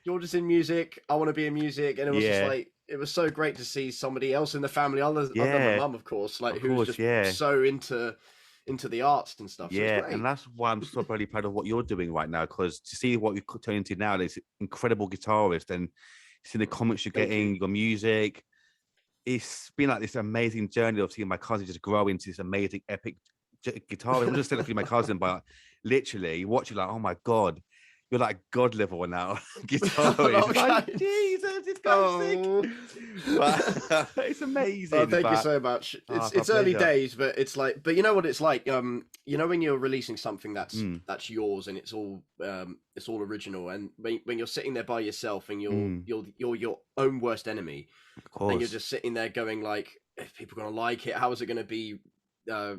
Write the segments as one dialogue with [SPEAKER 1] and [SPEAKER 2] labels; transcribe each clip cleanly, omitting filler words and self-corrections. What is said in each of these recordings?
[SPEAKER 1] George is in music. I want to be in music, and it was just
[SPEAKER 2] Yeah,
[SPEAKER 1] like it was so great to see somebody else in the family, other than my
[SPEAKER 2] yeah,
[SPEAKER 1] mum, of course, like
[SPEAKER 2] of
[SPEAKER 1] who's
[SPEAKER 2] course,
[SPEAKER 1] just
[SPEAKER 2] yeah.
[SPEAKER 1] so into the arts and stuff. So it's
[SPEAKER 2] Yeah, and
[SPEAKER 1] great.
[SPEAKER 2] that's why I'm so bloody proud of what you're doing right now. Because to see what you've turned into now, this incredible guitarist, and see the comments you're
[SPEAKER 1] Thank you.
[SPEAKER 2] getting, your music, it's been like this amazing journey of seeing my cousin just grow into this amazing epic guitar. I wouldn't say that to my cousin, but literally watching like, oh my god, you're like god level now guitarist.
[SPEAKER 1] Oh,
[SPEAKER 2] It's like
[SPEAKER 1] guys.
[SPEAKER 2] Jesus, this guy's sick.
[SPEAKER 1] Oh.
[SPEAKER 2] But it's
[SPEAKER 1] Oh,
[SPEAKER 2] amazing.
[SPEAKER 1] thank you
[SPEAKER 2] But
[SPEAKER 1] so much.
[SPEAKER 2] oh,
[SPEAKER 1] It's
[SPEAKER 2] it's my
[SPEAKER 1] it's early
[SPEAKER 2] pleasure.
[SPEAKER 1] days, but it's like, but you know what it's like. You know when you're releasing something
[SPEAKER 2] Mm,
[SPEAKER 1] that's yours and it's all original, and when you're sitting there by yourself and
[SPEAKER 2] mm,
[SPEAKER 1] you're your own worst enemy,
[SPEAKER 2] of
[SPEAKER 1] and you're
[SPEAKER 2] course.
[SPEAKER 1] just sitting there going like, if people are gonna like it, how is it gonna be? Uh,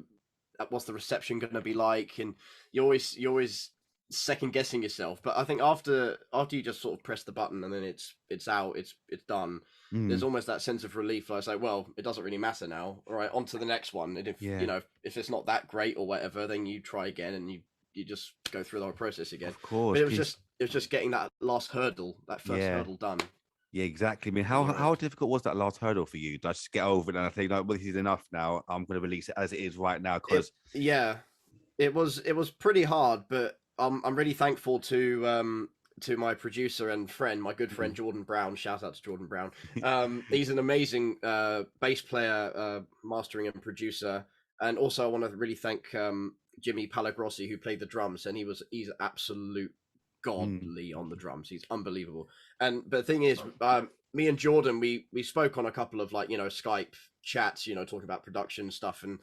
[SPEAKER 1] what's the reception gonna be like? And you always second guessing yourself. But I think after you just sort of press the button and then it's out, it's done. There's
[SPEAKER 2] Mm,
[SPEAKER 1] almost that sense of relief. Like, I say, well, it doesn't really matter now. All right, on to the next one. And if
[SPEAKER 2] yeah,
[SPEAKER 1] if it's not that great or whatever, then you try again and you just go through the whole process again.
[SPEAKER 2] of
[SPEAKER 1] But
[SPEAKER 2] course. Cause
[SPEAKER 1] it was just getting that last hurdle, that first
[SPEAKER 2] yeah.
[SPEAKER 1] hurdle done
[SPEAKER 2] Yeah, exactly. I mean,
[SPEAKER 1] on
[SPEAKER 2] how
[SPEAKER 1] your
[SPEAKER 2] how
[SPEAKER 1] end.
[SPEAKER 2] difficult was that last hurdle for you? Did I just get over it and I think, no, well, this is enough now. I'm going to release it as it is right now
[SPEAKER 1] It
[SPEAKER 2] because,
[SPEAKER 1] Yeah, it was pretty hard, but I'm really thankful to my producer and friend, my good friend Jordan Brown. Shout out to Jordan Brown. He's an amazing bass player, mastering and producer, and also I want to really thank Jimmy Palagrossi, who played the drums, and he's absolute
[SPEAKER 2] Mm,
[SPEAKER 1] godly on the drums. He's unbelievable. And but the thing is, me and Jordan, we spoke on a couple of, like, Skype chats, talking about production stuff, and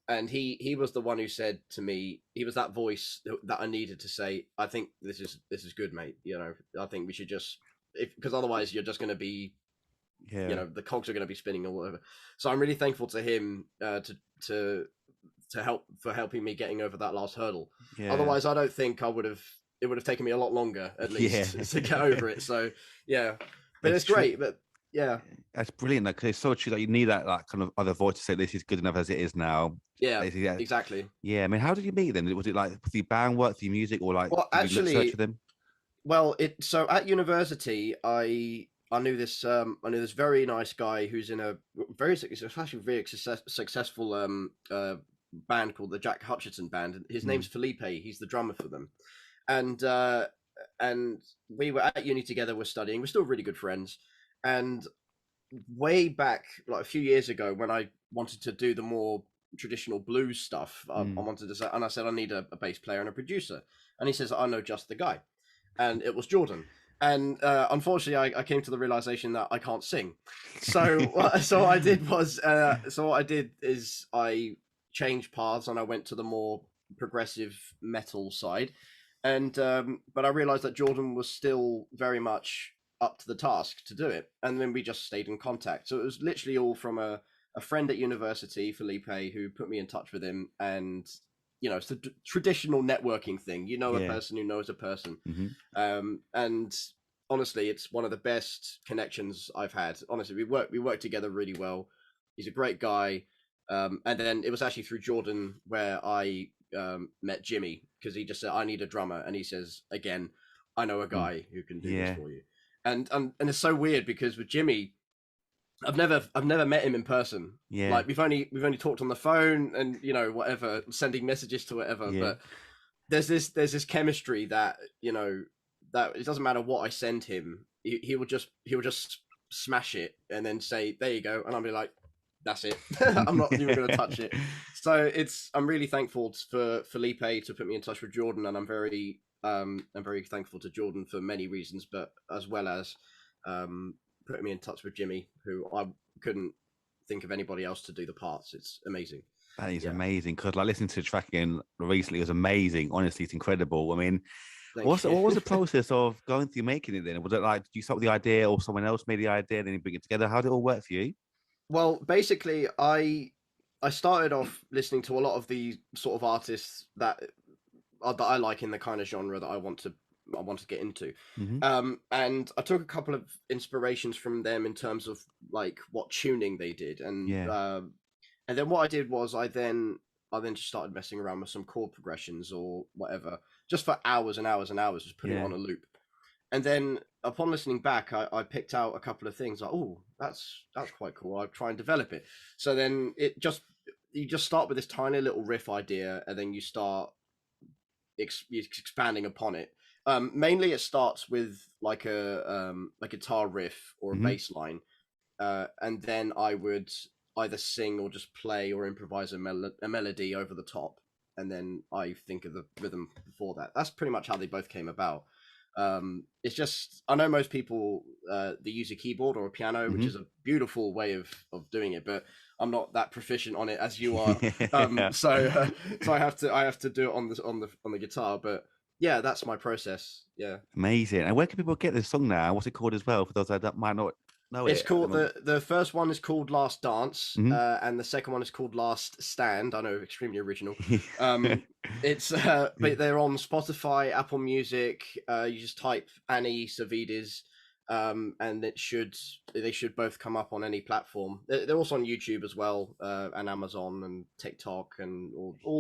[SPEAKER 1] and he was the one who said to me, he was that voice that I needed to say, I think this is good, mate. I think we should just, if because otherwise you're just going to be,
[SPEAKER 2] yeah,
[SPEAKER 1] the cogs are going to be spinning all over. So I'm really thankful to him, to helping me getting over that last hurdle.
[SPEAKER 2] yeah,
[SPEAKER 1] Otherwise, I don't think I would have. It would have taken me a lot longer, at
[SPEAKER 2] yeah.
[SPEAKER 1] least, to get over it. So yeah, but
[SPEAKER 2] It's
[SPEAKER 1] it's
[SPEAKER 2] true.
[SPEAKER 1] great. But yeah,
[SPEAKER 2] That's brilliant. Like, 'cause it's so true that you need that like kind of other voice to say this is good enough as it is now.
[SPEAKER 1] yeah,
[SPEAKER 2] Yeah,
[SPEAKER 1] exactly.
[SPEAKER 2] yeah. I mean, how did you meet then? Was it like through band work, through music, or like
[SPEAKER 1] Well,
[SPEAKER 2] did you search for
[SPEAKER 1] actually,
[SPEAKER 2] them?
[SPEAKER 1] well, it so at university, I knew this very nice guy who's in a actually very successful band called the Jack Hutchinson Band. And his
[SPEAKER 2] Mm,
[SPEAKER 1] name's Felipe. He's the drummer for them, and uh, and we were at uni together. We're studying. We're still really good friends. And way back, like a few years ago, when I wanted to do the more traditional blues stuff, I
[SPEAKER 2] mm.
[SPEAKER 1] wanted to say, and I said I need a bass player and a producer, and he says I know just the guy, and it was Jordan. And unfortunately, I came to the realization that I can't sing. So what I did is I changed paths and I went to the more progressive metal side, and but I realized that Jordan was still very much up to the task to do it, and then we just stayed in contact. So it was literally all from a friend at university, Felipe, who put me in touch with him, and it's a traditional networking thing. You know, a
[SPEAKER 2] Yeah.
[SPEAKER 1] person who knows a person,
[SPEAKER 2] Hmm.
[SPEAKER 1] and honestly, it's one of the best connections I've had. Honestly, we work together really well. He's a great guy, and then it was actually through Jordan where I met Jimmy, because he just said I need a drummer, and he says again, I know a
[SPEAKER 2] Mm.
[SPEAKER 1] guy who can do this
[SPEAKER 2] Yeah.
[SPEAKER 1] for you. And it's so weird because with Jimmy, I've never met him in person.
[SPEAKER 2] Yeah.
[SPEAKER 1] Like we've only talked on the phone and whatever, sending messages to whatever.
[SPEAKER 2] Yeah.
[SPEAKER 1] But there's this chemistry that that it doesn't matter what I send him, he will just smash it and then say there you go, and I'll be like, that's it. I'm not even going to touch it. So I'm really thankful for Felipe to put me in touch with Jordan, and I'm very thankful to Jordan for many reasons, but as well as putting me in touch with Jimmy, who I couldn't think of anybody else to do the parts. It's amazing.
[SPEAKER 2] That is
[SPEAKER 1] Yeah,
[SPEAKER 2] amazing because like listening to the track again recently was amazing. Honestly, it's incredible. I mean,
[SPEAKER 1] thank you.
[SPEAKER 2] what was the process of going through making it then? Was it like, did you start with the idea or someone else made the idea, then you bring it together? How did it all work for you?
[SPEAKER 1] Well, basically, I started off listening to a lot of the sort of artists that I like in the kind of genre that I want to get into.
[SPEAKER 2] Hmm.
[SPEAKER 1] And I took a couple of inspirations from them in terms of like what tuning they did,
[SPEAKER 2] Yeah.
[SPEAKER 1] and then what I did was I then just started messing around with some chord progressions or whatever, just for hours and hours and hours, just putting it
[SPEAKER 2] Yeah.
[SPEAKER 1] on a loop. And then upon listening back, I picked out a couple of things like, oh, that's quite cool. I'll try and develop it. So then you just start with this tiny little riff idea, and then you start expanding upon it. Mainly, it starts with like a guitar riff or a
[SPEAKER 2] Mhm.
[SPEAKER 1] bass line, and then I would either sing or just play or improvise a melody over the top, and then I think of the rhythm before that. That's pretty much how they both came about. It's just I know most people they use a keyboard or a piano, which
[SPEAKER 2] Mhm.
[SPEAKER 1] is a beautiful way of doing it, but I'm not that proficient on it as you are.
[SPEAKER 2] Yeah.
[SPEAKER 1] So I have to do it on the guitar. But yeah, that's my process. Yeah.
[SPEAKER 2] Amazing. And where can people get this song now? What's it called as well? For those that might not know
[SPEAKER 1] It's
[SPEAKER 2] it at the
[SPEAKER 1] called
[SPEAKER 2] moment.
[SPEAKER 1] the first one is called Last Dance,
[SPEAKER 2] Mhm.
[SPEAKER 1] and the second one is called Last Stand. I know, extremely original. It's but they're on Spotify, Apple Music. You just type Annie Savvides, and they should both come up on any platform. They're also on YouTube as well, and Amazon and TikTok and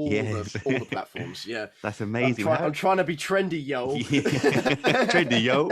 [SPEAKER 2] Yes.
[SPEAKER 1] all the platforms. Yeah,
[SPEAKER 2] That's amazing. How
[SPEAKER 1] I'm trying to be trendy, yo.
[SPEAKER 2] yeah. Trendy, yo.